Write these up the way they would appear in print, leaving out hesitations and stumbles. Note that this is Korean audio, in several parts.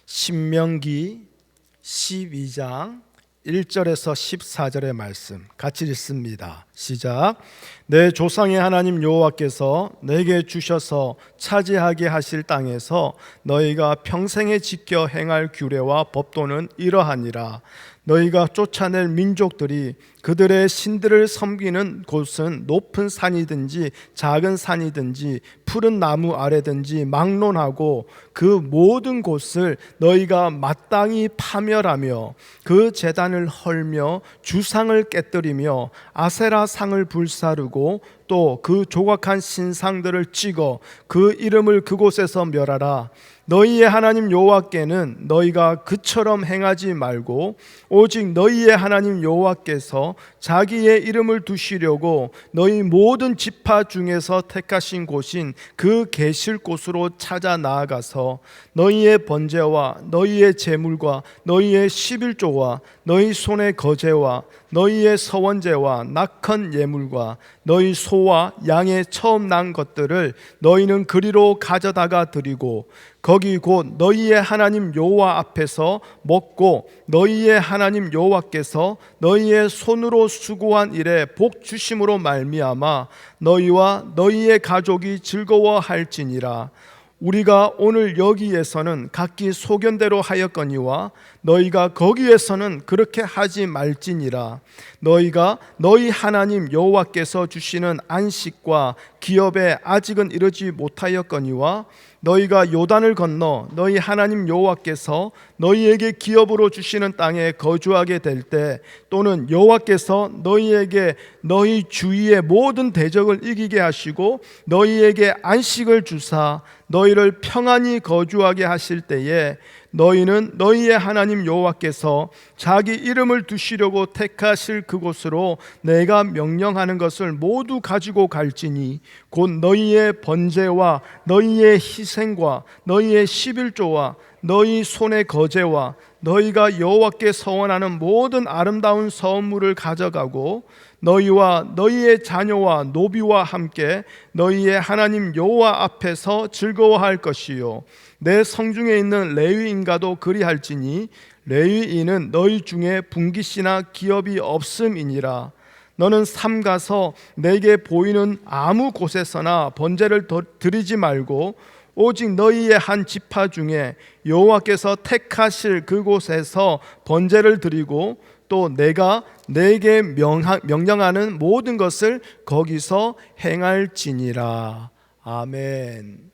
신명기 12장 1절에서 14절의 말씀 같이 읽습니다. 시작. 내 조상의 하나님 여호와께서 내게 주셔서 차지하게 하실 땅에서 너희가 평생에 지켜 행할 규례와 법도는 이러하니라. 너희가 쫓아낼 민족들이 그들의 신들을 섬기는 곳은 높은 산이든지 작은 산이든지 푸른 나무 아래든지 막론하고 그 모든 곳을 너희가 마땅히 파멸하며 그 제단을 헐며 주상을 깨뜨리며 아세라 상을 불사르고 또 그 조각한 신상들을 찍어 그 이름을 그곳에서 멸하라. 너희의 하나님 여호와께는 너희가 그처럼 행하지 말고 오직 너희의 하나님 여호와께서 자기의 이름을 두시려고 너희 모든 지파 중에서 택하신 곳인 그 계실 곳으로 찾아 나아가서 너희의 번제와 너희의 제물과 너희의 11조와 너희 손의 거제와 너희의 서원제와 낙헌 예물과 너희 소와 양의 처음 난 것들을 너희는 그리로 가져다가 드리고 거기 곧 너희의 하나님 여호와 앞에서 먹고 너희의 하나님 여호와께서 너희의 손으로 수고한 일에 복 주심으로 말미암아 너희와 너희의 가족이 즐거워할지니라. 우리가 오늘 여기에서는 각기 소견대로 하였거니와 너희가 거기에서는 그렇게 하지 말지니라. 너희가 너희 하나님 여호와께서 주시는 안식과 기업에 아직은 이르지 못하였거니와 너희가 요단을 건너 너희 하나님 여호와께서 너희에게 기업으로 주시는 땅에 거주하게 될 때 또는 여호와께서 너희에게 너희 주위의 모든 대적을 이기게 하시고 너희에게 안식을 주사 너희를 평안히 거주하게 하실 때에 너희는 너희의 하나님 여호와께서 자기 이름을 두시려고 택하실 그곳으로 내가 명령하는 것을 모두 가지고 갈지니 곧 너희의 번제와 너희의 희생과 너희의 11조와 너희 손의 거제와 너희가 여호와께 서원하는 모든 아름다운 선물을 가져가고 너희와 너희의 자녀와 노비와 함께 너희의 하나님 여호와 앞에서 즐거워할 것이요 내 성중에 있는 레위인과도 그리할지니 레위인은 너희 중에 분깃이나 기업이 없음이니라. 너는 삼가서 내게 보이는 아무 곳에서나 번제를 드리지 말고 오직 너희의 한 지파 중에 여호와께서 택하실 그곳에서 번제를 드리고 또 내가 내게 명령하는 모든 것을 거기서 행할지니라. 아멘.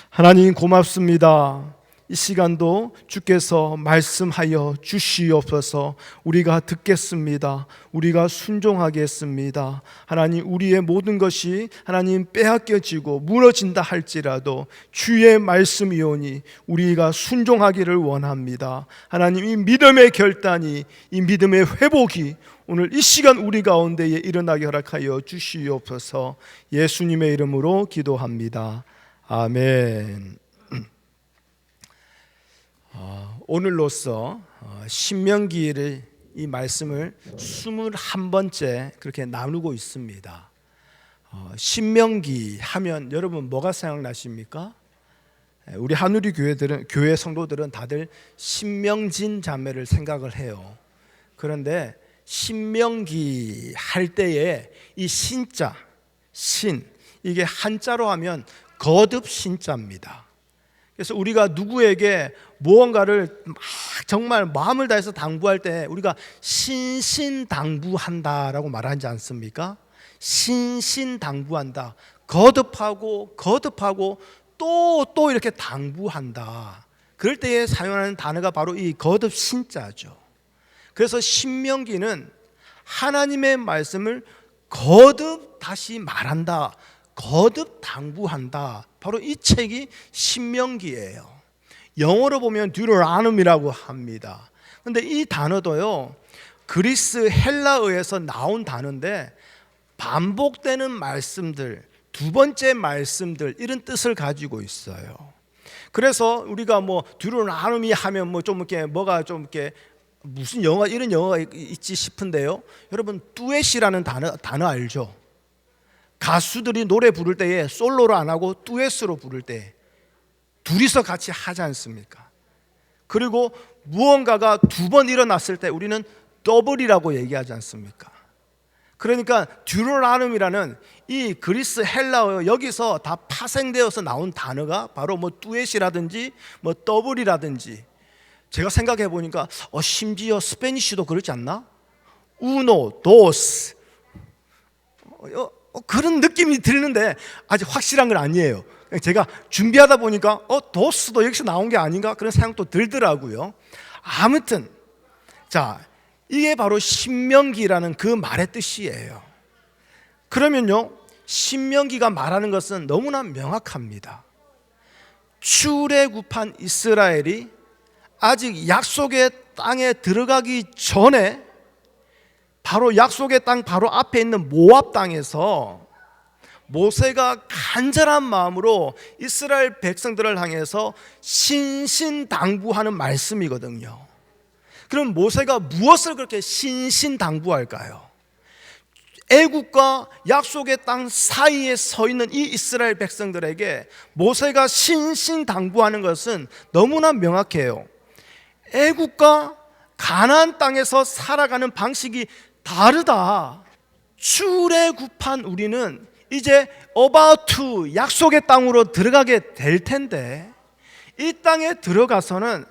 하나님 고맙습니다. 이 시간도 주께서 말씀하여 주시옵소서. 우리가 듣겠습니다. 우리가 순종하겠습니다. 하나님, 우리의 모든 것이 하나님 빼앗겨지고 무너진다 할지라도 주의 말씀이오니 우리가 순종하기를 원합니다. 하나님, 이 믿음의 결단이, 이 믿음의 회복이 오늘 이 시간 우리 가운데에 일어나게 허락하여 주시옵소서. 예수님의 이름으로 기도합니다. 아멘. 오늘로써 신명기를 이 말씀을 21번째 그렇게 나누고 있습니다. 신명기 하면 여러분 뭐가 생각나십니까? 우리 한우리 교회 성도들은 다들 신명진 자매를 생각을 해요. 그런데 신명기 할 때에 이 신자, 신, 이게 한자로 하면 거듭 신자입니다. 그래서 우리가 누구에게 무언가를 막 정말 마음을 다해서 당부할 때 우리가 신신당부한다라고 말하지 않습니까? 신신당부한다. 거듭하고 또 이렇게 당부한다. 그럴 때에 사용하는 단어가 바로 이 거듭 신자죠. 그래서 신명기는 하나님의 말씀을 거듭 다시 말한다. 거듭 당부한다. 바로 이 책이 신명기예요. 영어로 보면 듀로라눔이라고 합니다. 그런데 이 단어도요, 그리스 헬라어에서 나온 단어인데 반복되는 말씀들, 두 번째 말씀들, 이런 뜻을 가지고 있어요. 그래서 우리가 뭐 듀로라눔이 하면 뭐 좀 이렇게 뭐가 좀 이렇게 무슨 영화, 이런 영화가 있지 싶은데요. 여러분, 듀엣이라는 단어 알죠? 가수들이 노래 부를 때에 솔로로 안 하고 듀엣으로 부를 때 둘이서 같이 하지 않습니까? 그리고 무언가가 두 번 일어났을 때 우리는 더블이라고 얘기하지 않습니까? 그러니까 듀로라눔이라는 이 그리스 헬라어 여기서 다 파생되어서 나온 단어가 바로 뭐 뚜엣이라든지 뭐 더블이라든지, 제가 생각해 보니까 심지어 스페니쉬도 그렇지 않나? 우노, 도스, 그런 느낌이 드는데 아직 확실한 건 아니에요. 제가 준비하다 보니까 도스도 여기서 나온 게 아닌가 그런 생각도 들더라고요. 아무튼 자, 이게 바로 신명기라는 그 말의 뜻이에요. 그러면요, 신명기가 말하는 것은 너무나 명확합니다. 출애굽한 이스라엘이 아직 약속의 땅에 들어가기 전에 바로 약속의 땅 바로 앞에 있는 모압 땅에서 모세가 간절한 마음으로 이스라엘 백성들을 향해서 신신당부하는 말씀이거든요. 그럼 모세가 무엇을 그렇게 신신당부할까요? 애국과 약속의 땅 사이에 서 있는 이 이스라엘 백성들에게 모세가 신신당부하는 것은 너무나 명확해요. 애국과 가나안 땅에서 살아가는 방식이 다르다. 출애굽한 우리는 이제 about to 약속의 땅으로 들어가게 될 텐데, 이 땅에 들어가서는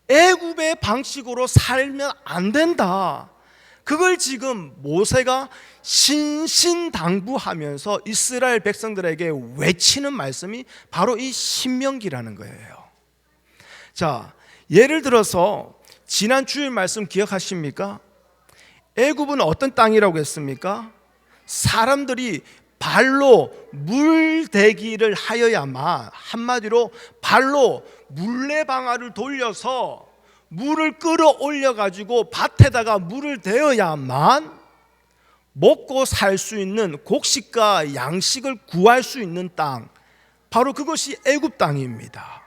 애굽의 방식으로 살면 안 된다. 그걸 지금 모세가 신신당부하면서 이스라엘 백성들에게 외치는 말씀이 바로 이 신명기라는 거예요. 자, 예를 들어서 지난 주일 말씀 기억하십니까? 애굽은 어떤 땅이라고 했습니까? 사람들이 발로 물대기를 하여야만, 한마디로 발로 물레방아를 돌려서 물을 끌어올려 가지고 밭에다가 물을 대어야만 먹고 살 수 있는 곡식과 양식을 구할 수 있는 땅, 바로 그것이 애굽 땅입니다.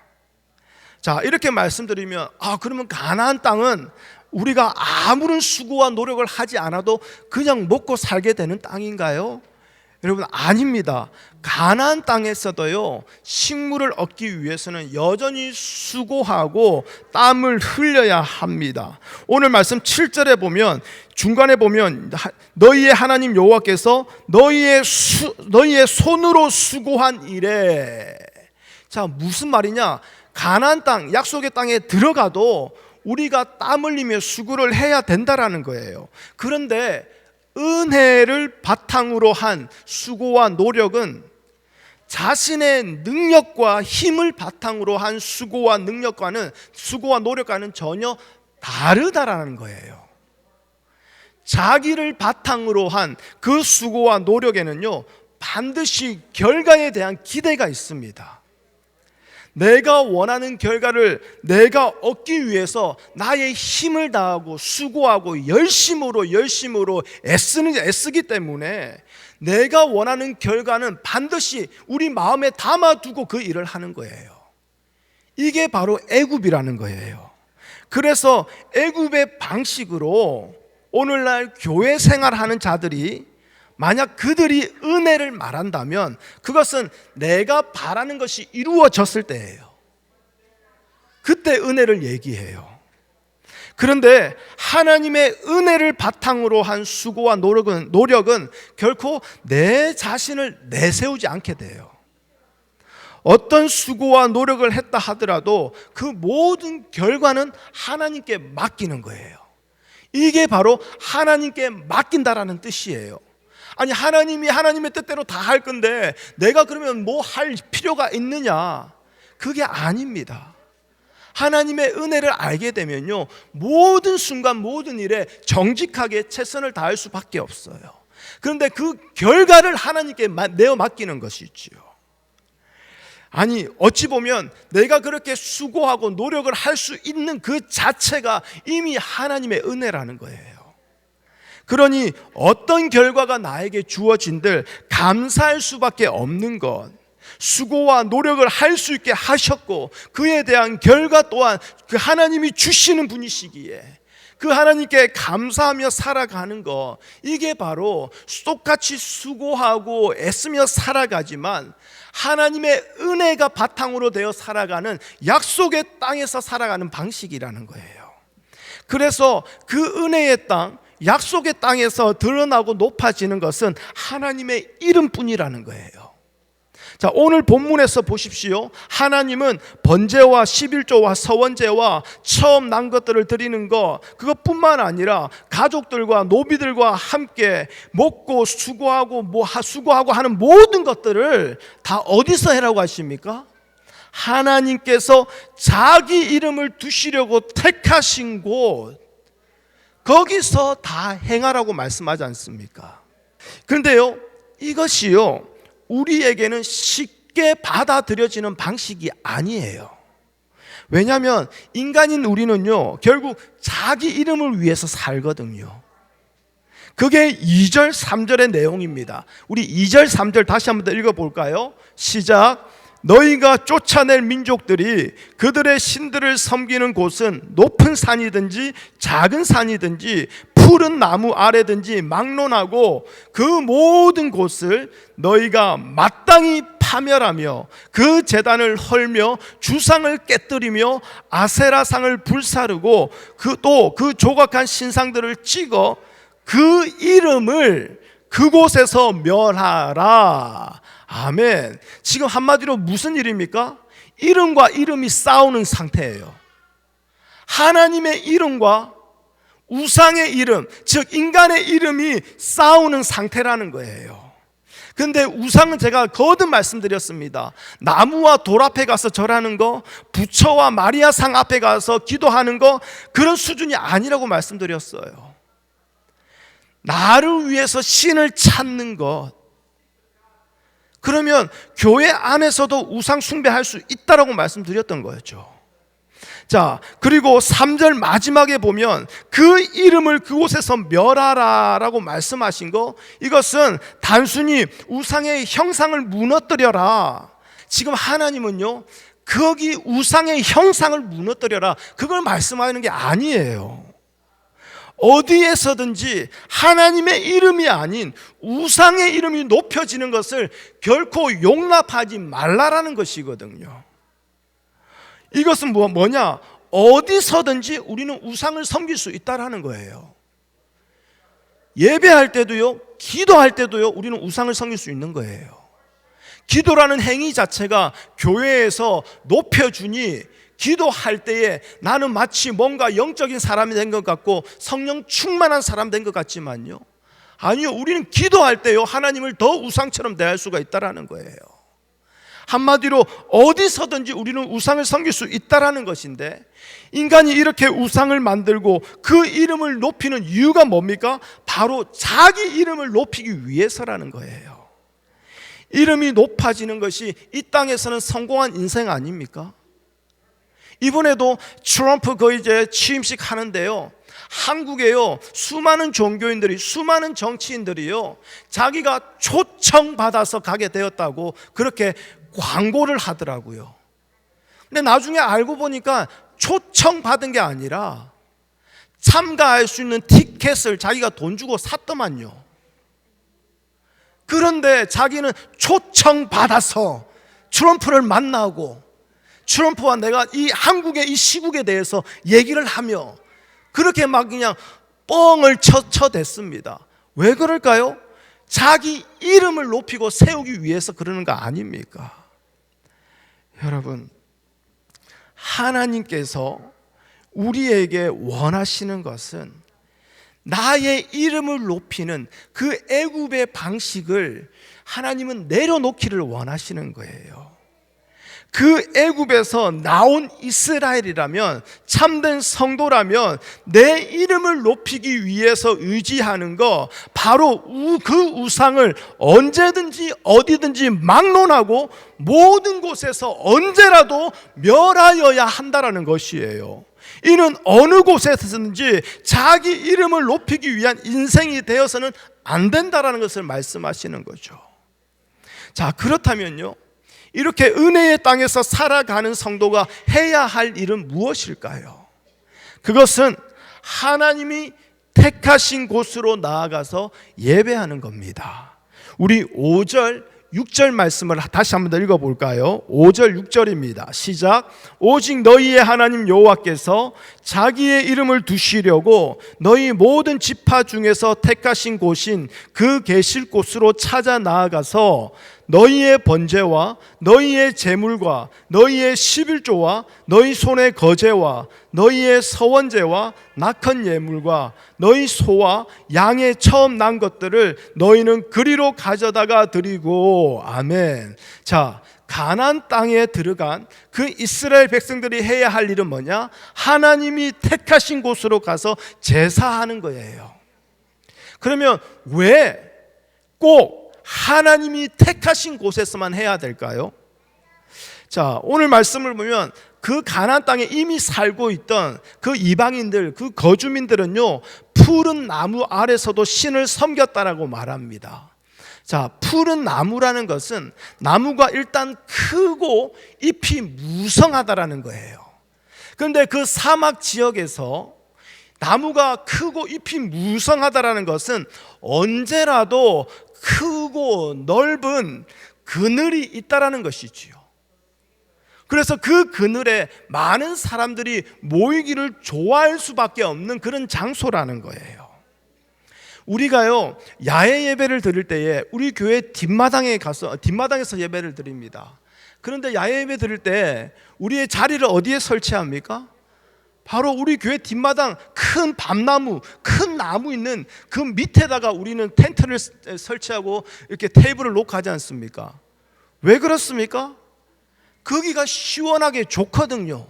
자, 이렇게 말씀드리면 그러면 가나안 땅은 우리가 아무런 수고와 노력을 하지 않아도 그냥 먹고 살게 되는 땅인가요? 여러분, 아닙니다. 가나안 땅에서도요, 식물을 얻기 위해서는 여전히 수고하고 땀을 흘려야 합니다. 오늘 말씀 7절에 보면, 중간에 보면 너희의 하나님 여호와께서 너희의 손으로 수고한 일에, 자, 무슨 말이냐? 가나안 땅, 약속의 땅에 들어가도 우리가 땀 흘리며 수고를 해야 된다라는 거예요. 그런데 은혜를 바탕으로 한 수고와 노력은 자신의 능력과 힘을 바탕으로 한 수고와 노력과는 전혀 다르다라는 거예요. 자기를 바탕으로 한 그 수고와 노력에는요, 반드시 결과에 대한 기대가 있습니다. 내가 원하는 결과를 내가 얻기 위해서 나의 힘을 다하고 수고하고 열심으로 애쓰기 때문에 내가 원하는 결과는 반드시 우리 마음에 담아두고 그 일을 하는 거예요. 이게 바로 애굽이라는 거예요. 그래서 애굽의 방식으로 오늘날 교회 생활하는 자들이 만약 그들이 은혜를 말한다면 그것은 내가 바라는 것이 이루어졌을 때예요. 그때 은혜를 얘기해요. 그런데 하나님의 은혜를 바탕으로 한 수고와 노력은 결코 내 자신을 내세우지 않게 돼요. 어떤 수고와 노력을 했다 하더라도 그 모든 결과는 하나님께 맡기는 거예요. 이게 바로 하나님께 맡긴다라는 뜻이에요. 아니, 하나님이 하나님의 뜻대로 다 할 건데 내가 그러면 뭐 할 필요가 있느냐? 그게 아닙니다. 하나님의 은혜를 알게 되면요, 모든 순간 모든 일에 정직하게 최선을 다할 수밖에 없어요. 그런데 그 결과를 하나님께 내어 맡기는 것이지요. 아니, 어찌 보면 내가 그렇게 수고하고 노력을 할 수 있는 그 자체가 이미 하나님의 은혜라는 거예요. 그러니 어떤 결과가 나에게 주어진들 감사할 수밖에 없는 것, 수고와 노력을 할 수 있게 하셨고 그에 대한 결과 또한 그 하나님이 주시는 분이시기에 그 하나님께 감사하며 살아가는 것, 이게 바로 똑같이 수고하고 애쓰며 살아가지만 하나님의 은혜가 바탕으로 되어 살아가는 약속의 땅에서 살아가는 방식이라는 거예요. 그래서 그 은혜의 땅, 약속의 땅에서 드러나고 높아지는 것은 하나님의 이름뿐이라는 거예요. 자, 오늘 본문에서 보십시오. 하나님은 번제와 11조와 서원제와 처음 난 것들을 드리는 것, 그것뿐만 아니라 가족들과 노비들과 함께 먹고 수고하고 하는 모든 것들을 다 어디서 해라고 하십니까? 하나님께서 자기 이름을 두시려고 택하신 곳, 거기서 다 행하라고 말씀하지 않습니까? 그런데요, 이것이요, 우리에게는 쉽게 받아들여지는 방식이 아니에요. 왜냐하면 인간인 우리는요, 결국 자기 이름을 위해서 살거든요. 그게 2절 3절의 내용입니다. 우리 2절 3절 다시 한번 더 읽어볼까요? 시작. 너희가 쫓아낼 민족들이 그들의 신들을 섬기는 곳은 높은 산이든지 작은 산이든지 푸른 나무 아래든지 막론하고 그 모든 곳을 너희가 마땅히 파멸하며 그 제단을 헐며 주상을 깨뜨리며 아세라상을 불사르고 그 조각한 신상들을 찍어 그 이름을 그곳에서 멸하라. 아멘. 지금 한마디로 무슨 일입니까? 이름과 이름이 싸우는 상태예요. 하나님의 이름과 우상의 이름, 즉 인간의 이름이 싸우는 상태라는 거예요. 근데 우상은 제가 거듭 말씀드렸습니다. 나무와 돌 앞에 가서 절하는 거, 부처와 마리아 상 앞에 가서 기도하는 거, 그런 수준이 아니라고 말씀드렸어요. 나를 위해서 신을 찾는 것. 그러면 교회 안에서도 우상 숭배할 수 있다라고 말씀드렸던 거였죠. 자, 그리고 3절 마지막에 보면 그 이름을 그곳에서 멸하라라고 말씀하신 거, 이것은 단순히 우상의 형상을 무너뜨려라. 지금 하나님은요, 거기 우상의 형상을 무너뜨려라, 그걸 말씀하는 게 아니에요. 어디에서든지 하나님의 이름이 아닌 우상의 이름이 높여지는 것을 결코 용납하지 말라라는 것이거든요. 이것은 뭐냐? 어디서든지 우리는 우상을 섬길 수 있다라는 거예요. 예배할 때도요, 기도할 때도요, 우리는 우상을 섬길 수 있는 거예요. 기도라는 행위 자체가 교회에서 높여주니 기도할 때에 나는 마치 뭔가 영적인 사람이 된 것 같고 성령 충만한 사람 된 것 같지만요, 아니요, 우리는 기도할 때요, 하나님을 더 우상처럼 대할 수가 있다라는 거예요. 한마디로 어디서든지 우리는 우상을 섬길 수 있다라는 것인데, 인간이 이렇게 우상을 만들고 그 이름을 높이는 이유가 뭡니까? 바로 자기 이름을 높이기 위해서라는 거예요. 이름이 높아지는 것이 이 땅에서는 성공한 인생 아닙니까? 이번에도 트럼프 이제 취임식 하는데요, 한국에요, 수많은 종교인들이, 수많은 정치인들이요, 자기가 초청받아서 가게 되었다고 그렇게 광고를 하더라고요. 근데 나중에 알고 보니까 초청받은 게 아니라 참가할 수 있는 티켓을 자기가 돈 주고 샀더만요. 그런데 자기는 초청받아서 트럼프를 만나고 트럼프와 내가 이 한국의 이 시국에 대해서 얘기를 하며 그렇게 막 그냥 뻥을 쳐댔습니다. 왜 그럴까요? 자기 이름을 높이고 세우기 위해서 그러는 거 아닙니까? 여러분, 하나님께서 우리에게 원하시는 것은 나의 이름을 높이는 그 애굽의 방식을 하나님은 내려놓기를 원하시는 거예요. 그 애굽에서 나온 이스라엘이라면, 참된 성도라면 내 이름을 높이기 위해서 의지하는 거, 바로 그 우상을 언제든지 어디든지 막론하고 모든 곳에서 언제라도 멸하여야 한다라는 것이에요. 이는 어느 곳에서든지 자기 이름을 높이기 위한 인생이 되어서는 안 된다라는 것을 말씀하시는 거죠. 자, 그렇다면요, 이렇게 은혜의 땅에서 살아가는 성도가 해야 할 일은 무엇일까요? 그것은 하나님이 택하신 곳으로 나아가서 예배하는 겁니다. 우리 5절, 6절 말씀을 다시 한번 더 읽어볼까요? 5절 6절입니다. 시작. 오직 너희의 하나님 여호와께서 자기의 이름을 두시려고 너희 모든 지파 중에서 택하신 곳인 그 계실 곳으로 찾아 나아가서 너희의 번제와 너희의 제물과 너희의 11조와 너희 손의 거제와 너희의 서원제와 낙헌 예물과 너희 소와 양의 처음 난 것들을 너희는 그리로 가져다가 드리고. 아멘. 자, 가나안 땅에 들어간 그 이스라엘 백성들이 해야 할 일은 뭐냐? 하나님이 택하신 곳으로 가서 제사하는 거예요. 그러면 왜 꼭 하나님이 택하신 곳에서만 해야 될까요? 자, 오늘 말씀을 보면 그 가나안 땅에 이미 살고 있던 그 이방인들, 그 거주민들은요, 푸른 나무 아래서도 신을 섬겼다라고 말합니다. 자, 푸른 나무라는 것은 나무가 일단 크고 잎이 무성하다라는 거예요. 그런데 그 사막 지역에서 나무가 크고 잎이 무성하다라는 것은 언제라도 크고 넓은 그늘이 있다라는 것이지요. 그래서 그 그늘에 많은 사람들이 모이기를 좋아할 수밖에 없는 그런 장소라는 거예요. 우리가요, 야외 예배를 드릴 때에 우리 교회 뒷마당에서 예배를 드립니다. 그런데 야외 예배 드릴 때 우리의 자리를 어디에 설치합니까? 바로 우리 교회 뒷마당 큰 밤나무, 큰 나무 있는 그 밑에다가 우리는 텐트를 설치하고 이렇게 테이블을 놓고 하지 않습니까? 왜 그렇습니까? 거기가 시원하게 좋거든요.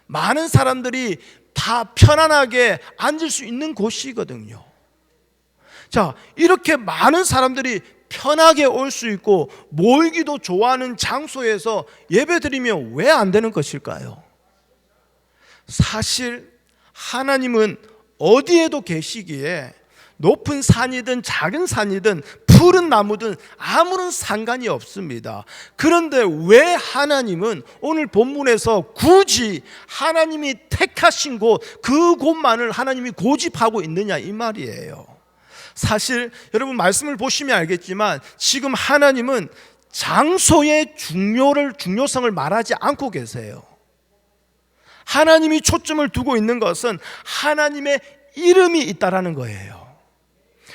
많은 사람들이 다 편안하게 앉을 수 있는 곳이거든요. 자, 이렇게 많은 사람들이 편하게 올 수 있고 모이기도 좋아하는 장소에서 예배드리면 왜 안 되는 것일까요? 사실 하나님은 어디에도 계시기에 높은 산이든 작은 산이든 푸른 나무든 아무런 상관이 없습니다. 그런데 왜 하나님은 오늘 본문에서 굳이 하나님이 택하신 곳, 그곳만을 하나님이 고집하고 있느냐 이 말이에요. 사실 여러분 말씀을 보시면 알겠지만 지금 하나님은 장소의 중요성을 말하지 않고 계세요. 하나님이 초점을 두고 있는 것은 하나님의 이름이 있다라는 거예요.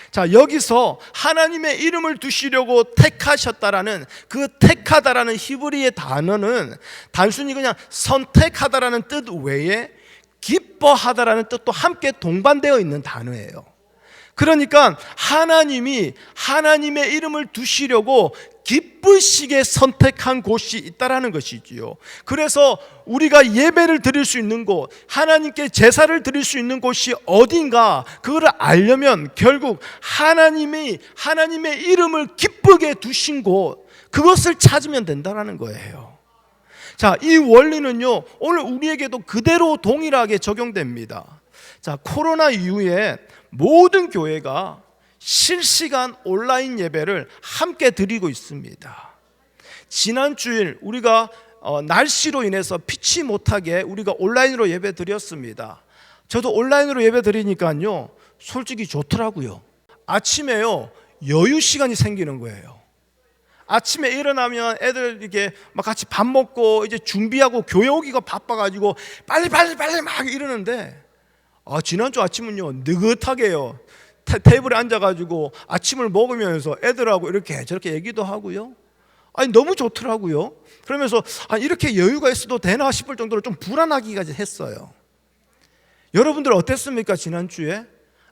자, 여기서 하나님의 이름을 두시려고 택하셨다라는 그 택하다라는 히브리의 단어는 단순히 그냥 선택하다라는 뜻 외에 기뻐하다라는 뜻도 함께 동반되어 있는 단어예요. 그러니까 하나님이 하나님의 이름을 두시려고 기쁘시게 선택한 곳이 있다라는 것이지요. 그래서 우리가 예배를 드릴 수 있는 곳, 하나님께 제사를 드릴 수 있는 곳이 어딘가 그걸 알려면 결국 하나님의 이름을 기쁘게 두신 곳, 그것을 찾으면 된다라는 거예요. 자, 이 원리는요, 오늘 우리에게도 그대로 동일하게 적용됩니다. 자, 코로나 이후에 모든 교회가 실시간 온라인 예배를 함께 드리고 있습니다. 지난 주일 우리가 날씨로 인해서 피치 못하게 우리가 온라인으로 예배 드렸습니다. 저도 온라인으로 예배 드리니까요, 솔직히 좋더라고요. 아침에요, 여유 시간이 생기는 거예요. 아침에 일어나면 애들 이렇게 막 같이 밥 먹고 이제 준비하고 교회 오기가 바빠가지고 빨리 막 이러는데, 지난주 아침은요, 느긋하게요, 테이블에 앉아가지고 아침을 먹으면서 애들하고 이렇게 저렇게 얘기도 하고요. 아니, 너무 좋더라고요. 그러면서 이렇게 여유가 있어도 되나 싶을 정도로 좀 불안하기까지 했어요. 여러분들 어땠습니까? 지난주에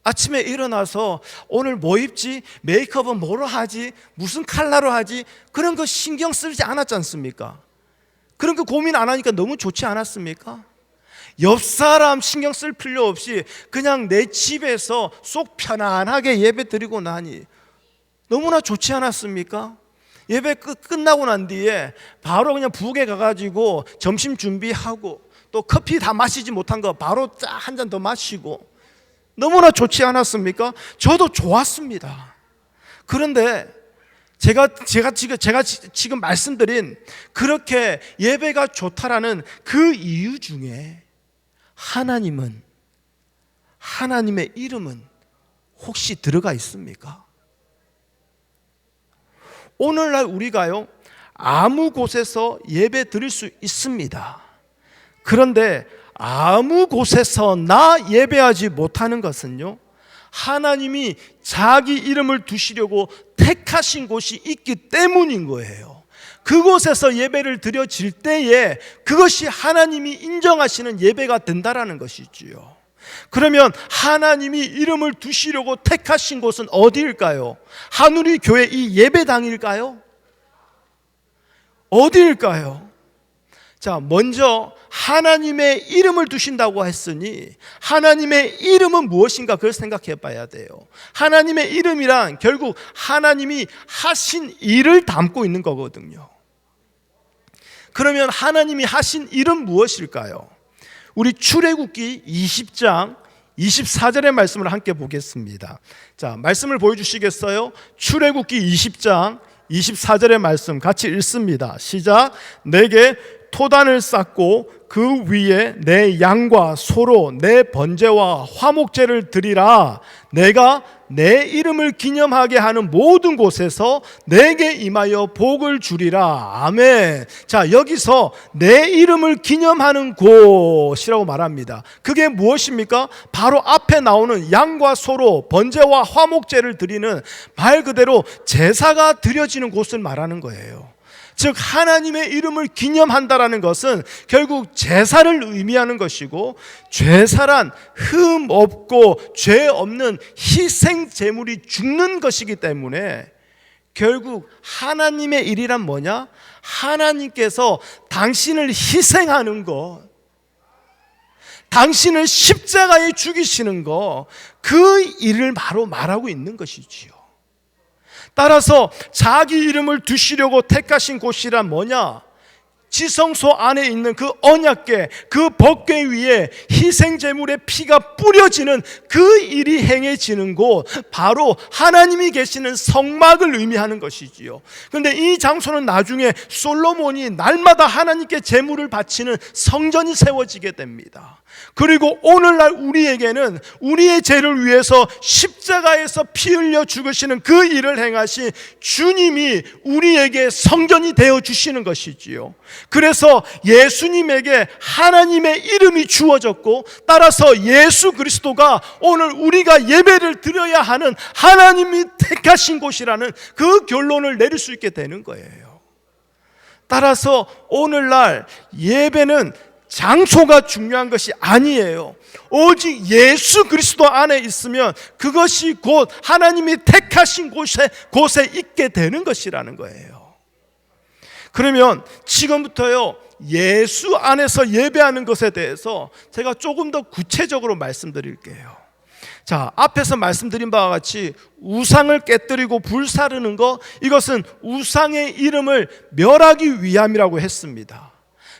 아침에 일어나서 오늘 뭐 입지? 메이크업은 뭐로 하지? 무슨 컬러로 하지? 그런 거 신경 쓰지 않았지 않습니까? 그런 거 고민 안 하니까 너무 좋지 않았습니까? 옆 사람 신경 쓸 필요 없이 그냥 내 집에서 속 편안하게 예배 드리고 나니 너무나 좋지 않았습니까? 예배 끝나고 난 뒤에 바로 그냥 부엌에 가가지고 점심 준비하고 또 커피 다 마시지 못한 거 바로 한 잔 더 마시고 너무나 좋지 않았습니까? 저도 좋았습니다. 그런데 제가 지금 말씀드린 그렇게 예배가 좋다라는 그 이유 중에 하나님의 이름은 혹시 들어가 있습니까? 오늘날 우리가요, 아무 곳에서 예배 드릴 수 있습니다. 그런데 아무 곳에서나 예배하지 못하는 것은요, 하나님이 자기 이름을 두시려고 택하신 곳이 있기 때문인 거예요. 그곳에서 예배를 드려질 때에 그것이 하나님이 인정하시는 예배가 된다라는 것이지요. 그러면 하나님이 이름을 두시려고 택하신 곳은 어디일까요? 한우리 교회 이 예배당일까요? 어디일까요? 자, 먼저 하나님의 이름을 두신다고 했으니 하나님의 이름은 무엇인가 그걸 생각해 봐야 돼요. 하나님의 이름이란 결국 하나님이 하신 일을 담고 있는 거거든요. 그러면 하나님이 하신 일은 무엇일까요? 우리 출애굽기 20장 24절의 말씀을 함께 보겠습니다. 자, 말씀을 보여주시겠어요? 출애굽기 20장 24절의 말씀 같이 읽습니다. 시작. 내게 토단을 쌓고 그 위에 내 양과 소로 내 번제와 화목제를 드리라. 내가 내 이름을 기념하게 하는 모든 곳에서 내게 임하여 복을 주리라. 아멘. 자, 여기서 내 이름을 기념하는 곳이라고 말합니다. 그게 무엇입니까? 바로 앞에 나오는 양과 소로 번제와 화목제를 드리는 말 그대로 제사가 드려지는 곳을 말하는 거예요. 즉 하나님의 이름을 기념한다라는 것은 결국 제사를 의미하는 것이고, 제사란 흠 없고 죄 없는 희생 제물이 죽는 것이기 때문에 결국 하나님의 일이란 뭐냐? 하나님께서 당신을 희생하는 것, 당신을 십자가에 죽이시는 것, 그 일을 바로 말하고 있는 것이지요. 따라서 자기 이름을 두시려고 택하신 곳이란 뭐냐? 지성소 안에 있는 그 언약궤, 그 법궤 위에 희생제물의 피가 뿌려지는 그 일이 행해지는 곳, 바로 하나님이 계시는 성막을 의미하는 것이지요. 그런데 이 장소는 나중에 솔로몬이 날마다 하나님께 제물을 바치는 성전이 세워지게 됩니다. 그리고 오늘날 우리에게는 우리의 죄를 위해서 십자가에서 피 흘려 죽으시는 그 일을 행하신 주님이 우리에게 성전이 되어 주시는 것이지요. 그래서 예수님에게 하나님의 이름이 주어졌고, 따라서 예수 그리스도가 오늘 우리가 예배를 드려야 하는 하나님이 택하신 곳이라는 그 결론을 내릴 수 있게 되는 거예요. 따라서 오늘날 예배는 장소가 중요한 것이 아니에요. 오직 예수 그리스도 안에 있으면 그것이 곧 하나님이 택하신 곳에 있게 되는 것이라는 거예요. 그러면 지금부터요, 예수 안에서 예배하는 것에 대해서 제가 조금 더 구체적으로 말씀드릴게요. 자, 앞에서 말씀드린 바와 같이 우상을 깨뜨리고 불사르는 것, 이것은 우상의 이름을 멸하기 위함이라고 했습니다.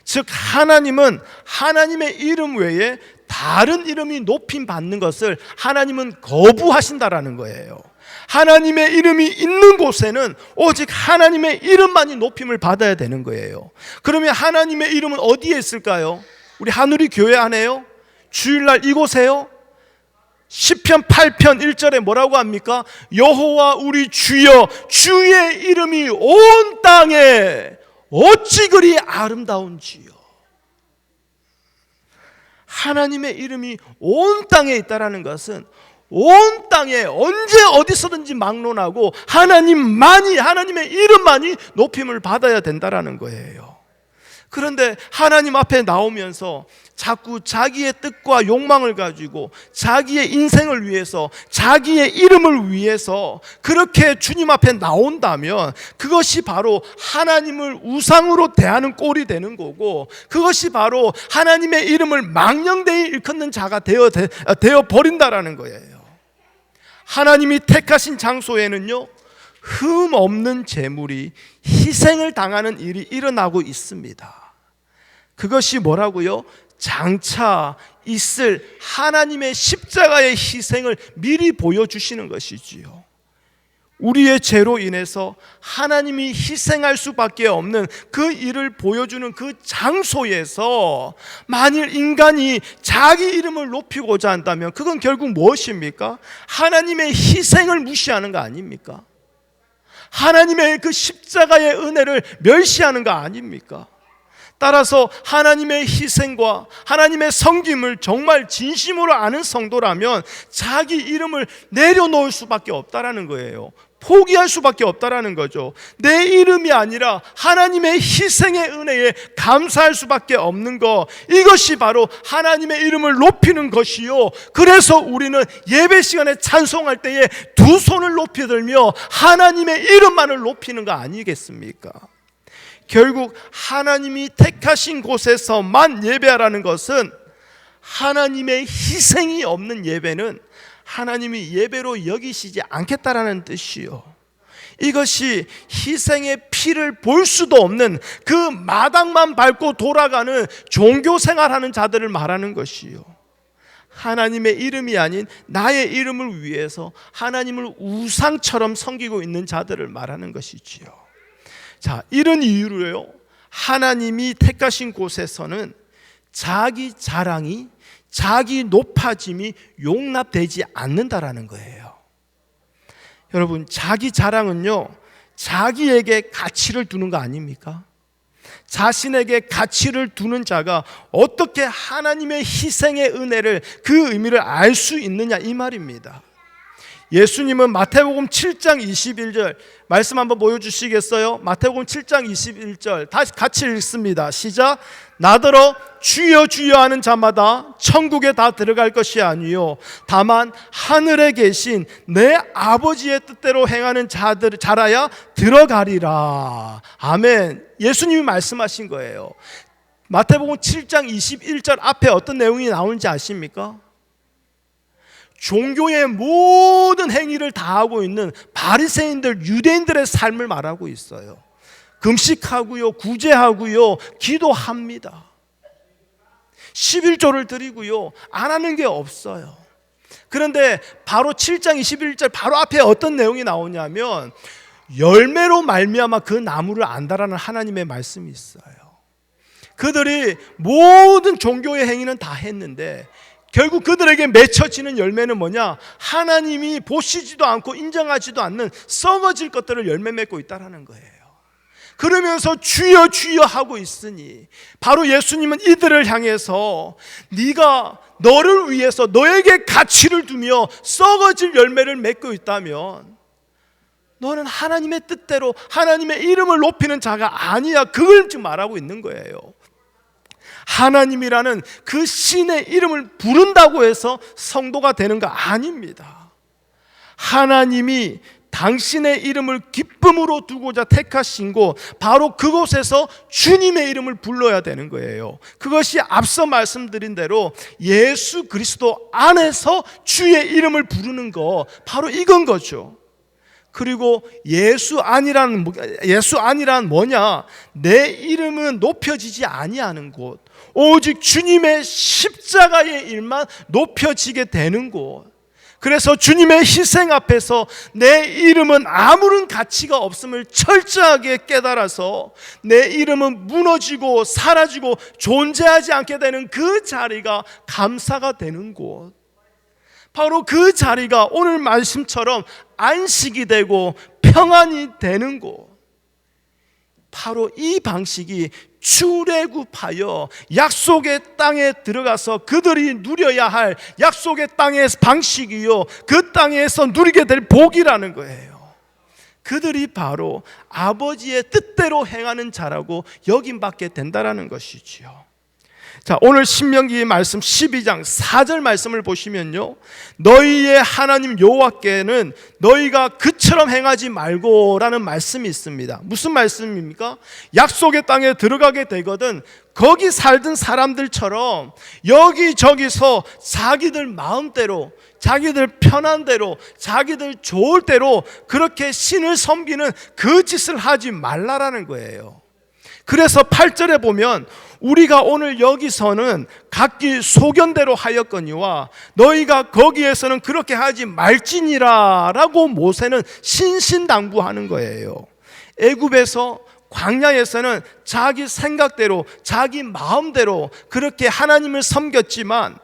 즉 하나님은 하나님의 이름 외에 다른 이름이 높임 받는 것을 하나님은 거부하신다라는 거예요. 하나님의 이름이 있는 곳에는 오직 하나님의 이름만이 높임을 받아야 되는 거예요. 그러면 하나님의 이름은 어디에 있을까요? 우리 한우리 교회 안에요? 주일날 이곳에요? 시편 8편 1절에 뭐라고 합니까? 여호와 우리 주여, 주의 이름이 온 땅에 어찌 그리 아름다운지요. 하나님의 이름이 온 땅에 있다라는 것은 온 땅에 언제 어디서든지 막론하고 하나님만이, 하나님의 이름만이 높임을 받아야 된다라는 거예요. 그런데 하나님 앞에 나오면서 자꾸 자기의 뜻과 욕망을 가지고 자기의 인생을 위해서, 자기의 이름을 위해서 그렇게 주님 앞에 나온다면 그것이 바로 하나님을 우상으로 대하는 꼴이 되는 거고, 그것이 바로 하나님의 이름을 망령되이 일컫는 자가 되어 버린다라는 거예요. 하나님이 택하신 장소에는요, 흠 없는 제물이 희생을 당하는 일이 일어나고 있습니다. 그것이 뭐라고요? 장차 있을 하나님의 십자가의 희생을 미리 보여주시는 것이지요. 우리의 죄로 인해서 하나님이 희생할 수밖에 없는 그 일을 보여주는 그 장소에서 만일 인간이 자기 이름을 높이고자 한다면 그건 결국 무엇입니까? 하나님의 희생을 무시하는 거 아닙니까? 하나님의 그 십자가의 은혜를 멸시하는 거 아닙니까? 따라서 하나님의 희생과 하나님의 섬김을 정말 진심으로 아는 성도라면 자기 이름을 내려놓을 수밖에 없다라는 거예요. 포기할 수밖에 없다라는 거죠. 내 이름이 아니라 하나님의 희생의 은혜에 감사할 수밖에 없는 것, 이것이 바로 하나님의 이름을 높이는 것이요, 그래서 우리는 예배 시간에 찬송할 때에 두 손을 높이 들며 하나님의 이름만을 높이는 거 아니겠습니까? 결국 하나님이 택하신 곳에서만 예배하라는 것은, 하나님의 희생이 없는 예배는 하나님이 예배로 여기시지 않겠다라는 뜻이요, 이것이 희생의 피를 볼 수도 없는 그 마당만 밟고 돌아가는 종교생활하는 자들을 말하는 것이요, 하나님의 이름이 아닌 나의 이름을 위해서 하나님을 우상처럼 섬기고 있는 자들을 말하는 것이지요. 자, 이런 이유로요, 하나님이 택하신 곳에서는 자기 자랑이, 자기 높아짐이 용납되지 않는다라는 거예요. 여러분, 자기 자랑은요, 자기에게 가치를 두는 거 아닙니까? 자신에게 가치를 두는 자가 어떻게 하나님의 희생의 은혜를, 그 의미를 알 수 있느냐, 이 말입니다. 예수님은 마태복음 7장 21절 말씀 한번 보여주시겠어요? 마태복음 7장 21절 다시 같이 읽습니다. 시작. 나더러 주여 주여 하는 자마다 천국에 다 들어갈 것이 아니요 다만 하늘에 계신 내 아버지의 뜻대로 행하는 자라야 들어가리라. 아멘. 예수님이 말씀하신 거예요. 마태복음 7장 21절 앞에 어떤 내용이 나오는지 아십니까? 종교의 모든 행위를 다 하고 있는 바리새인들, 유대인들의 삶을 말하고 있어요. 금식하고요, 구제하고요, 기도합니다. 11조를 드리고요, 안 하는 게 없어요. 그런데 바로 7장 21절 바로 앞에 어떤 내용이 나오냐면, 열매로 말미암아 그 나무를 안다라는 하나님의 말씀이 있어요. 그들이 모든 종교의 행위는 다 했는데 결국 그들에게 맺혀지는 열매는 뭐냐? 하나님이 보시지도 않고 인정하지도 않는 썩어질 것들을 열매 맺고 있다는 거예요. 그러면서 주여 주여 하고 있으니, 바로 예수님은 이들을 향해서 네가 너를 위해서 너에게 가치를 두며 썩어질 열매를 맺고 있다면 너는 하나님의 뜻대로 하나님의 이름을 높이는 자가 아니야, 그걸 지금 말하고 있는 거예요. 하나님이라는 그 신의 이름을 부른다고 해서 성도가 되는 거 아닙니다. 하나님이 당신의 이름을 기쁨으로 두고자 택하신 곳, 바로 그곳에서 주님의 이름을 불러야 되는 거예요. 그것이 앞서 말씀드린 대로 예수 그리스도 안에서 주의 이름을 부르는 거, 바로 이건 거죠. 그리고 예수 안이란 뭐냐? 내 이름은 높여지지 아니하는 곳, 오직 주님의 십자가의 일만 높여지게 되는 곳. 그래서 주님의 희생 앞에서 내 이름은 아무런 가치가 없음을 철저하게 깨달아서 내 이름은 무너지고 사라지고 존재하지 않게 되는 그 자리가 감사가 되는 곳, 바로 그 자리가 오늘 말씀처럼 안식이 되고 평안이 되는 곳, 바로 이 방식이 출애굽하여 약속의 땅에 들어가서 그들이 누려야 할 약속의 땅의 방식이요, 그 땅에서 누리게 될 복이라는 거예요. 그들이 바로 아버지의 뜻대로 행하는 자라고 여김받게 된다는 것이지요. 자, 오늘 신명기 말씀 12장 4절 말씀을 보시면요, 너희의 하나님 여호와께는 너희가 그처럼 행하지 말고라는 말씀이 있습니다. 무슨 말씀입니까? 약속의 땅에 들어가게 되거든 거기 살던 사람들처럼 여기저기서 자기들 마음대로, 자기들 편한 대로, 자기들 좋을 대로 그렇게 신을 섬기는 그 짓을 하지 말라라는 거예요. 그래서 8절에 보면 우리가 오늘 여기서는 각기 소견대로 하였거니와 너희가 거기에서는 그렇게 하지 말지니라 라고 모세는 신신당부하는 거예요. 애굽에서, 광야에서는 자기 생각대로, 자기 마음대로 그렇게 하나님을 섬겼지만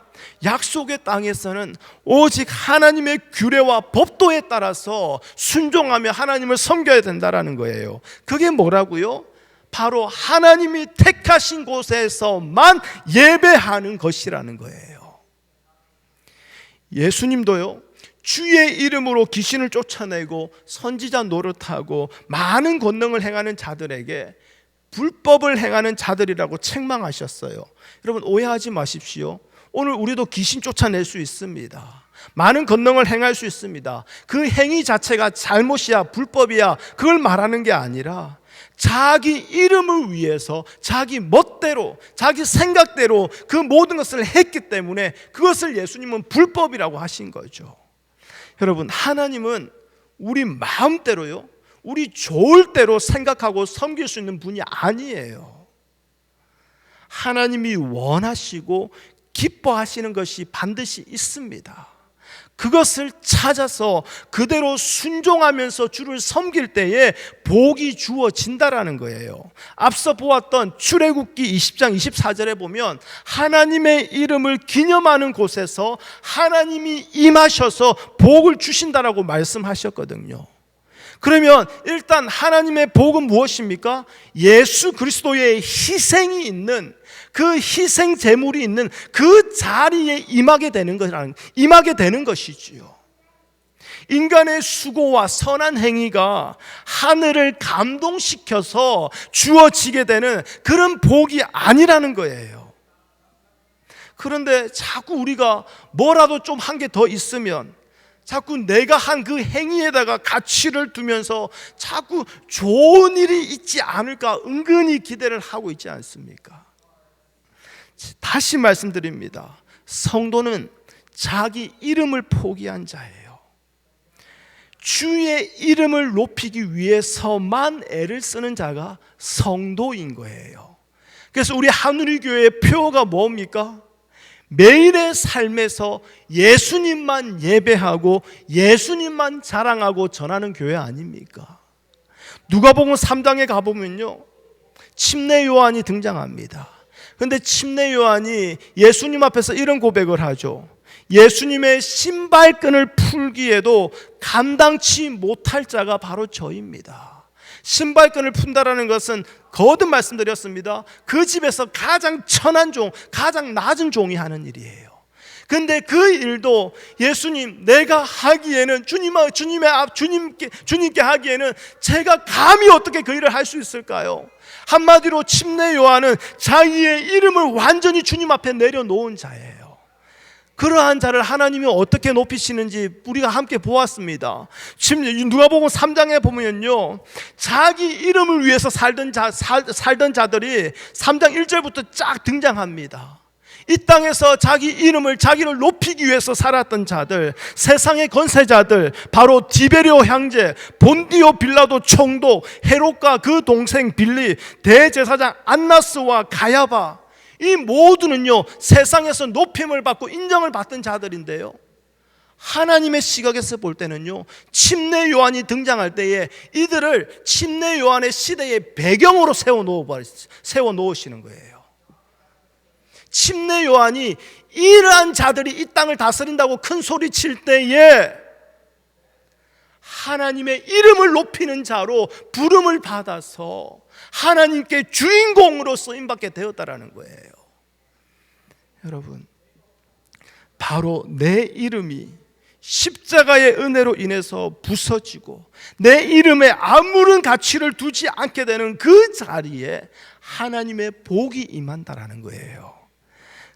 약속의 땅에서는 오직 하나님의 규례와 법도에 따라서 순종하며 하나님을 섬겨야 된다라는 거예요. 그게 뭐라고요? 바로 하나님이 택하신 곳에서만 예배하는 것이라는 거예요. 예수님도요, 주의 이름으로 귀신을 쫓아내고 선지자 노릇하고 많은 권능을 행하는 자들에게 불법을 행하는 자들이라고 책망하셨어요. 여러분, 오해하지 마십시오. 오늘 우리도 귀신 쫓아낼 수 있습니다. 많은 권능을 행할 수 있습니다. 그 행위 자체가 잘못이야, 불법이야, 그걸 말하는 게 아니라 자기 이름을 위해서 자기 멋대로, 자기 생각대로 그 모든 것을 했기 때문에 그것을 예수님은 불법이라고 하신 거죠. 여러분, 하나님은 우리 마음대로요, 우리 좋을 대로 생각하고 섬길 수 있는 분이 아니에요. 하나님이 원하시고 기뻐하시는 것이 반드시 있습니다. 그것을 찾아서 그대로 순종하면서 주를 섬길 때에 복이 주어진다라는 거예요. 앞서 보았던 출애굽기 20장 24절에 보면 하나님의 이름을 기념하는 곳에서 하나님이 임하셔서 복을 주신다라고 말씀하셨거든요. 그러면 일단 하나님의 복은 무엇입니까? 예수 그리스도의 희생이 있는, 그 희생 제물이 있는 그 자리에 임하게 되는 것이지요. 인간의 수고와 선한 행위가 하늘을 감동시켜서 주어지게 되는 그런 복이 아니라는 거예요. 그런데 자꾸 우리가 뭐라도 좀 한 게 더 있으면, 자꾸 내가 한 그 행위에다가 가치를 두면서 자꾸 좋은 일이 있지 않을까 은근히 기대를 하고 있지 않습니까? 다시 말씀드립니다. 성도는 자기 이름을 포기한 자예요. 주의 이름을 높이기 위해서만 애를 쓰는 자가 성도인 거예요. 그래서 우리 하누리교회의 표어가 뭡니까? 매일의 삶에서 예수님만 예배하고 예수님만 자랑하고 전하는 교회 아닙니까? 누가복음 3장에 가보면요, 침례 요한이 등장합니다. 그런데 침례 요한이 예수님 앞에서 이런 고백을 하죠. 예수님의 신발끈을 풀기에도 감당치 못할 자가 바로 저입니다. 신발끈을 푼다라는 것은 거듭 말씀드렸습니다. 그 집에서 가장 천한 종, 가장 낮은 종이 하는 일이에요. 근데 그 일도 예수님, 내가 하기에는 주님께 하기에는 제가 감히 어떻게 그 일을 할 수 있을까요? 한마디로 침례 요한은 자기의 이름을 완전히 주님 앞에 내려놓은 자예요. 그러한 자를 하나님이 어떻게 높이시는지 우리가 함께 보았습니다. 누가복음 3장에 보면요, 자기 이름을 위해서 살던 자들이 3장 1절부터 쫙 등장합니다. 이 땅에서 자기 이름을, 자기를 높이기 위해서 살았던 자들, 세상의 권세자들, 바로 디베리오 형제, 본디오 빌라도 총독, 헤롯과 그 동생 빌리, 대제사장 안나스와 가야바, 이 모두는요 세상에서 높임을 받고 인정을 받던 자들인데요, 하나님의 시각에서 볼 때는요, 침례 요한이 등장할 때에 이들을 침례 요한의 시대의 배경으로 세워 놓으시는 거예요. 침례 요한이 이러한 자들이 이 땅을 다스린다고 큰 소리 칠 때에 하나님의 이름을 높이는 자로 부름을 받아서 하나님께 주인공으로 쓰임받게 되었다라는 거예요. 여러분, 바로 내 이름이 십자가의 은혜로 인해서 부서지고 내 이름에 아무런 가치를 두지 않게 되는 그 자리에 하나님의 복이 임한다라는 거예요.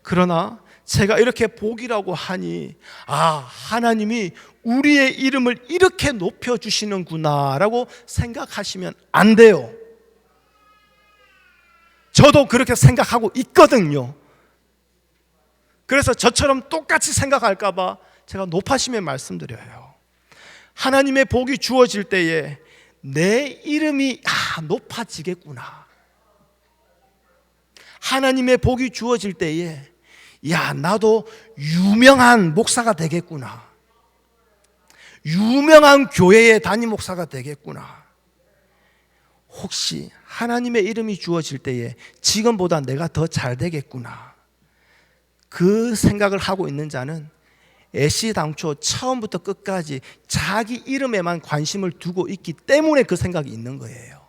그러나 제가 이렇게 복이라고 하니, 하나님이 우리의 이름을 이렇게 높여주시는구나 라고 생각하시면 안 돼요. 저도 그렇게 생각하고 있거든요. 그래서 저처럼 똑같이 생각할까 봐 제가 높아심에 말씀드려요. 하나님의 복이 주어질 때에 내 이름이 높아지겠구나. 하나님의 복이 주어질 때에 나도 유명한 목사가 되겠구나. 유명한 교회의 담임 목사가 되겠구나. 혹시 하나님의 이름이 주어질 때에 지금보다 내가 더 잘 되겠구나. 그 생각을 하고 있는 자는 애시당초 처음부터 끝까지 자기 이름에만 관심을 두고 있기 때문에 그 생각이 있는 거예요.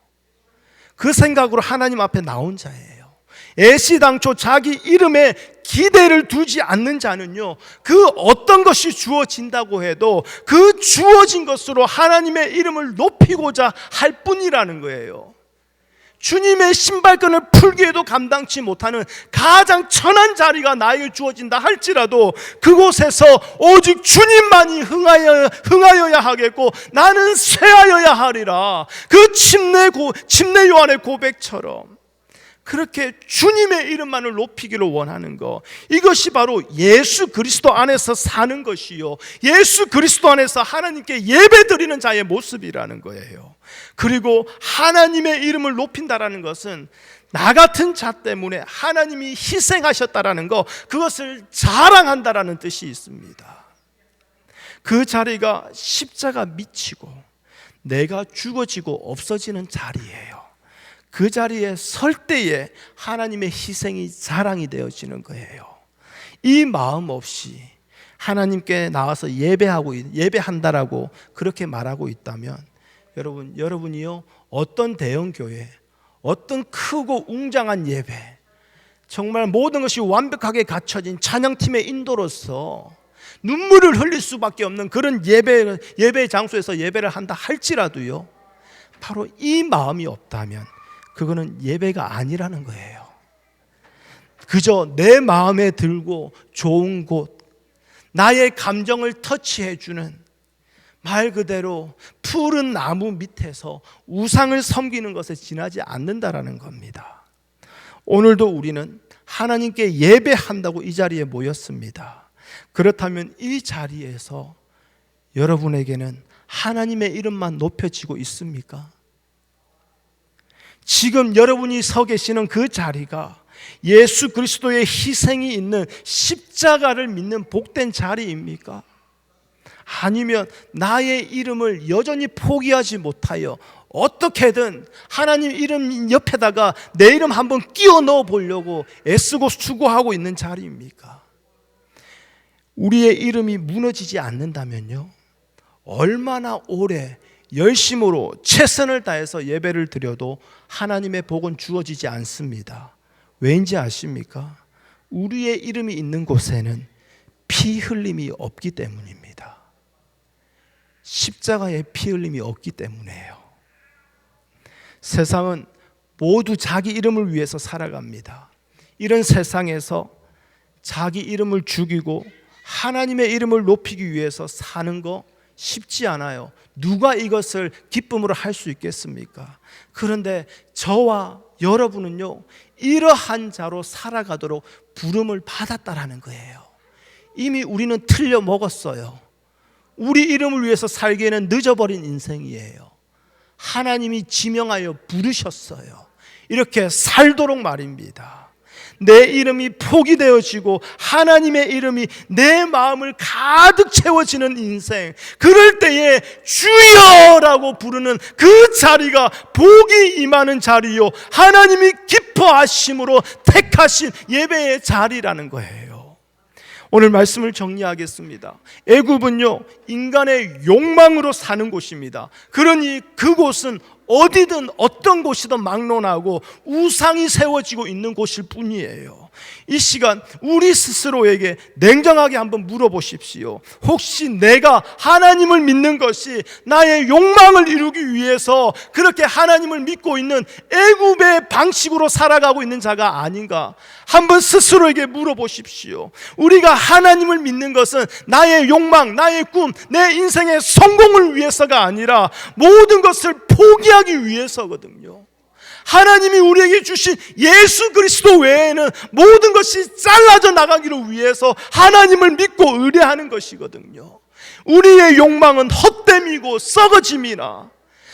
그 생각으로 하나님 앞에 나온 자예요. 애시당초 자기 이름에 기대를 두지 않는 자는요, 그 어떤 것이 주어진다고 해도 그 주어진 것으로 하나님의 이름을 높이고자 할 뿐이라는 거예요. 주님의 신발끈을 풀기에도 감당치 못하는 가장 천한 자리가 나에게 주어진다 할지라도 그곳에서 오직 주님만이 흥하여야 하겠고 나는 쇠하여야 하리라. 그 침례 요한의 고백처럼 그렇게 주님의 이름만을 높이기를 원하는 것, 이것이 바로 예수 그리스도 안에서 사는 것이요, 예수 그리스도 안에서 하나님께 예배드리는 자의 모습이라는 거예요. 그리고 하나님의 이름을 높인다라는 것은 나 같은 자 때문에 하나님이 희생하셨다라는 것, 그것을 자랑한다라는 뜻이 있습니다. 그 자리가 십자가 미치고 내가 죽어지고 없어지는 자리예요. 그 자리에 설 때에 하나님의 희생이 자랑이 되어지는 거예요. 이 마음 없이 하나님께 나와서 예배한다라고 그렇게 말하고 있다면 여러분이요, 어떤 대형 교회, 어떤 크고 웅장한 예배, 정말 모든 것이 완벽하게 갖춰진 찬양팀의 인도로서 눈물을 흘릴 수밖에 없는 그런 예배 장소에서 예배를 한다 할지라도요, 바로 이 마음이 없다면 그거는 예배가 아니라는 거예요. 그저 내 마음에 들고 좋은 곳, 나의 감정을 터치해주는, 말 그대로 푸른 나무 밑에서 우상을 섬기는 것에 지나지 않는다라는 겁니다. 오늘도 우리는 하나님께 예배한다고 이 자리에 모였습니다. 그렇다면 이 자리에서 여러분에게는 하나님의 이름만 높여지고 있습니까? 지금 여러분이 서 계시는 그 자리가 예수 그리스도의 희생이 있는 십자가를 믿는 복된 자리입니까? 아니면 나의 이름을 여전히 포기하지 못하여 어떻게든 하나님 이름 옆에다가 내 이름 한번 끼워 넣어 보려고 애쓰고 수고하고 있는 자리입니까? 우리의 이름이 무너지지 않는다면요, 얼마나 오래 열심으로 최선을 다해서 예배를 드려도 하나님의 복은 주어지지 않습니다. 왜인지 아십니까? 우리의 이름이 있는 곳에는 피 흘림이 없기 때문입니다. 십자가에 피 흘림이 없기 때문이에요. 세상은 모두 자기 이름을 위해서 살아갑니다. 이런 세상에서 자기 이름을 죽이고 하나님의 이름을 높이기 위해서 사는 거 쉽지 않아요. 누가 이것을 기쁨으로 할 수 있겠습니까? 그런데 저와 여러분은요, 이러한 자로 살아가도록 부름을 받았다라는 거예요. 이미 우리는 틀려 먹었어요. 우리 이름을 위해서 살기에는 늦어버린 인생이에요. 하나님이 지명하여 부르셨어요. 이렇게 살도록 말입니다. 내 이름이 포기되어지고 하나님의 이름이 내 마음을 가득 채워지는 인생, 그럴 때에 주여라고 부르는 그 자리가 복이 임하는 자리요, 하나님이 기뻐하심으로 택하신 예배의 자리라는 거예요. 오늘 말씀을 정리하겠습니다. 애굽은요, 인간의 욕망으로 사는 곳입니다. 그러니 그곳은 어디든 어떤 곳이든 막론하고 우상이 세워지고 있는 곳일 뿐이에요. 이 시간 우리 스스로에게 냉정하게 한번 물어보십시오. 혹시 내가 하나님을 믿는 것이 나의 욕망을 이루기 위해서 그렇게 하나님을 믿고 있는 애굽의 방식으로 살아가고 있는 자가 아닌가? 한번 스스로에게 물어보십시오. 우리가 하나님을 믿는 것은 나의 욕망, 나의 꿈, 내 인생의 성공을 위해서가 아니라 모든 것을 포기하기 위해서거든요. 하나님이 우리에게 주신 예수 그리스도 외에는 모든 것이 잘라져 나가기를 위해서 하나님을 믿고 의뢰하는 것이거든요. 우리의 욕망은 헛됨이고 썩어짐이나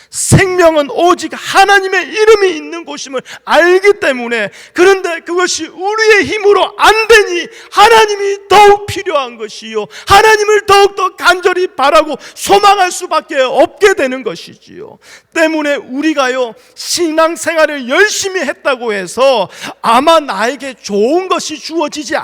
생명은 오직 하나님의 이름이 있는 곳임을 알기 때문에, 그런데 그것이 우리의 힘으로 안 되니 하나님이 더욱 필요한 것이요, 하나님을 더욱더 간절히 바라고 소망할 수밖에 없게 되는 것이지요. 때문에 우리가요, 신앙생활을 열심히 했다고 해서 아마 나에게 좋은 것이 주어지지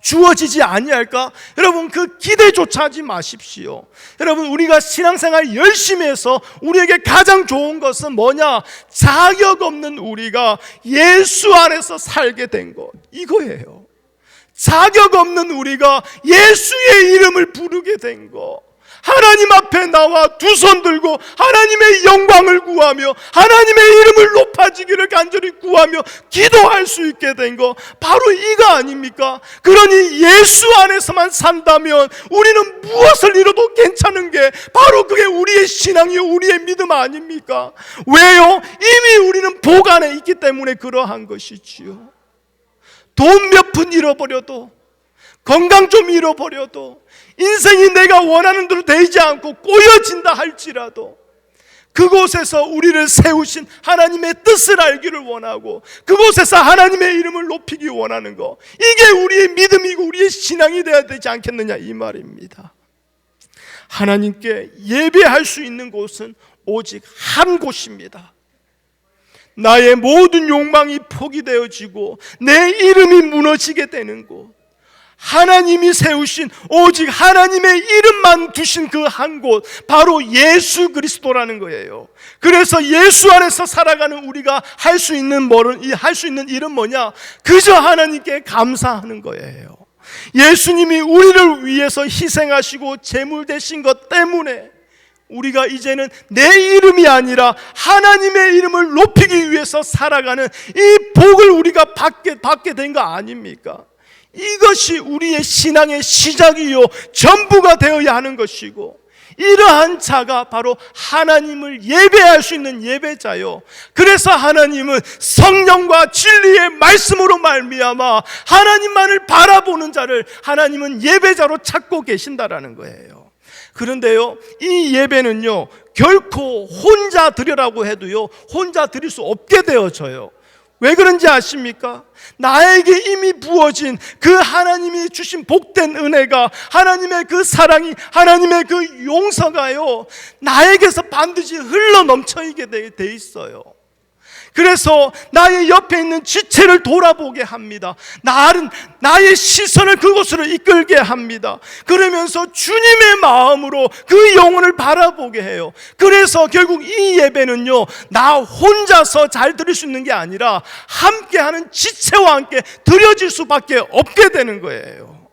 주어지지 아니할까? 여러분, 그 기대조차 하지 마십시오. 여러분, 우리가 신앙생활 열심히 해서 우리에게 가장 좋은 것은 뭐냐? 자격 없는 우리가 예수 안에서 살게 된 것, 이거예요. 자격 없는 우리가 예수의 이름을 부르게 된 것, 하나님 앞에 나와 두 손 들고 하나님의 영광을 구하며 하나님의 이름을 높아지기를 간절히 구하며 기도할 수 있게 된 거, 바로 이거 아닙니까? 그러니 예수 안에서만 산다면 우리는 무엇을 잃어도 괜찮은 게 바로 그게 우리의 신앙이요, 우리의 믿음 아닙니까? 왜요? 이미 우리는 복 안에 있기 때문에 그러한 것이지요. 돈 몇 푼 잃어버려도, 건강 좀 잃어버려도, 인생이 내가 원하는 대로 되지 않고 꼬여진다 할지라도 그곳에서 우리를 세우신 하나님의 뜻을 알기를 원하고 그곳에서 하나님의 이름을 높이기 원하는 것, 이게 우리의 믿음이고 우리의 신앙이 되어야 되지 않겠느냐, 이 말입니다. 하나님께 예배할 수 있는 곳은 오직 한 곳입니다. 나의 모든 욕망이 포기되어지고 내 이름이 무너지게 되는 곳, 하나님이 세우신 오직 하나님의 이름만 두신 그 한 곳, 바로 예수 그리스도라는 거예요. 그래서 예수 안에서 살아가는 우리가 할 수 있는 일은 뭐냐? 그저 하나님께 감사하는 거예요. 예수님이 우리를 위해서 희생하시고 제물 되신 것 때문에 우리가 이제는 내 이름이 아니라 하나님의 이름을 높이기 위해서 살아가는 이 복을 우리가 받게 된 거 아닙니까? 이것이 우리의 신앙의 시작이요 전부가 되어야 하는 것이고, 이러한 자가 바로 하나님을 예배할 수 있는 예배자요. 그래서 하나님은 성령과 진리의 말씀으로 말미암아 하나님만을 바라보는 자를 하나님은 예배자로 찾고 계신다라는 거예요. 그런데요, 이 예배는요 결코 혼자 드리라고 해도요 혼자 드릴 수 없게 되어져요. 왜 그런지 아십니까? 나에게 이미 부어진 그 하나님이 주신 복된 은혜가, 하나님의 그 사랑이, 하나님의 그 용서가요 나에게서 반드시 흘러 넘쳐있게 돼 있어요. 그래서 나의 옆에 있는 지체를 돌아보게 합니다. 나의 시선을 그곳으로 이끌게 합니다. 그러면서 주님의 마음으로 그 영혼을 바라보게 해요. 그래서 결국 이 예배는요 나 혼자서 잘 드릴 수 있는 게 아니라 함께하는 지체와 함께 드려질 수밖에 없게 되는 거예요.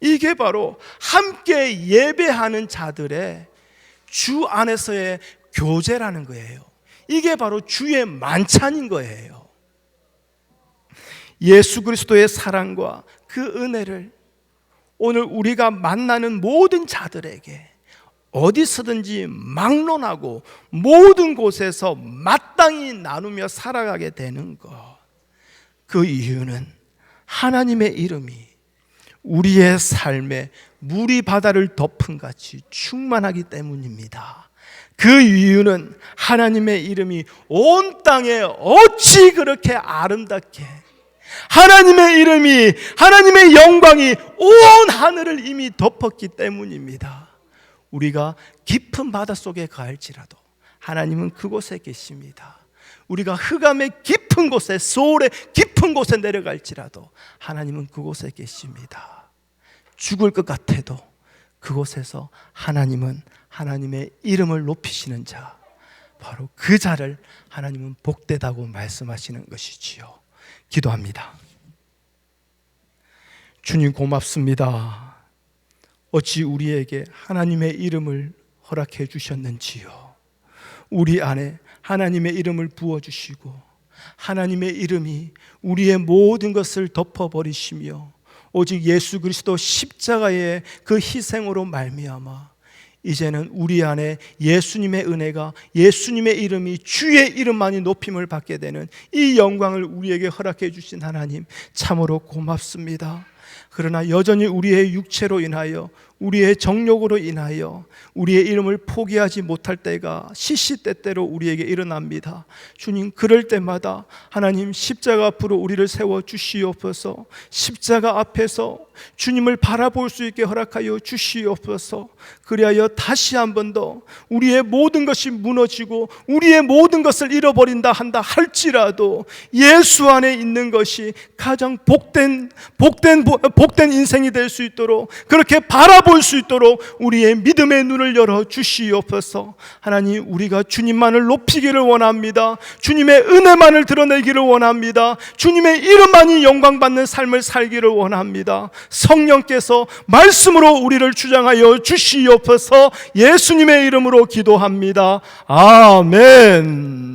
이게 바로 함께 예배하는 자들의 주 안에서의 교제라는 거예요. 이게 바로 주의 만찬인 거예요. 예수 그리스도의 사랑과 그 은혜를 오늘 우리가 만나는 모든 자들에게 어디서든지 막론하고 모든 곳에서 마땅히 나누며 살아가게 되는 것, 그 이유는 하나님의 이름이 우리의 삶에 물이 바다를 덮은 같이 충만하기 때문입니다. 그 이유는 하나님의 이름이 온 땅에 어찌 그렇게 아름답게, 하나님의 이름이, 하나님의 영광이 온 하늘을 이미 덮었기 때문입니다. 우리가 깊은 바다 속에 가할지라도 하나님은 그곳에 계십니다. 우리가 흑암의 깊은 곳에, 소울의 깊은 곳에 내려갈지라도 하나님은 그곳에 계십니다. 죽을 것 같아도 그곳에서 하나님은 하나님의 이름을 높이시는 자, 바로 그 자를 하나님은 복되다고 말씀하시는 것이지요. 기도합니다. 주님 고맙습니다. 어찌 우리에게 하나님의 이름을 허락해 주셨는지요. 우리 안에 하나님의 이름을 부어주시고 하나님의 이름이 우리의 모든 것을 덮어버리시며 오직 예수 그리스도 십자가의 그 희생으로 말미암아 이제는 우리 안에 예수님의 은혜가, 예수님의 이름이, 주의 이름만이 높임을 받게 되는 이 영광을 우리에게 허락해 주신 하나님, 참으로 고맙습니다. 그러나 여전히 우리의 육체로 인하여, 우리의 정욕으로 인하여 우리의 이름을 포기하지 못할 때가 시시때때로 우리에게 일어납니다. 주님, 그럴 때마다 하나님 십자가 앞으로 우리를 세워 주시옵소서. 십자가 앞에서 주님을 바라볼 수 있게 허락하여 주시옵소서. 그리하여 다시 한 번 더 우리의 모든 것이 무너지고 우리의 모든 것을 잃어버린다 한다 할지라도 예수 안에 있는 것이 가장 복된 인생이 될 수 있도록, 그렇게 바라볼 수 있도록 우리의 믿음의 눈을 열어 주시옵소서. 하나님, 우리가 주님만을 높이기를 원합니다. 주님의 은혜만을 드러내기를 원합니다. 주님의 이름만이 영광받는 삶을 살기를 원합니다. 성령께서 말씀으로 우리를 주장하여 주시옵소서. 예수님의 이름으로 기도합니다. 아멘.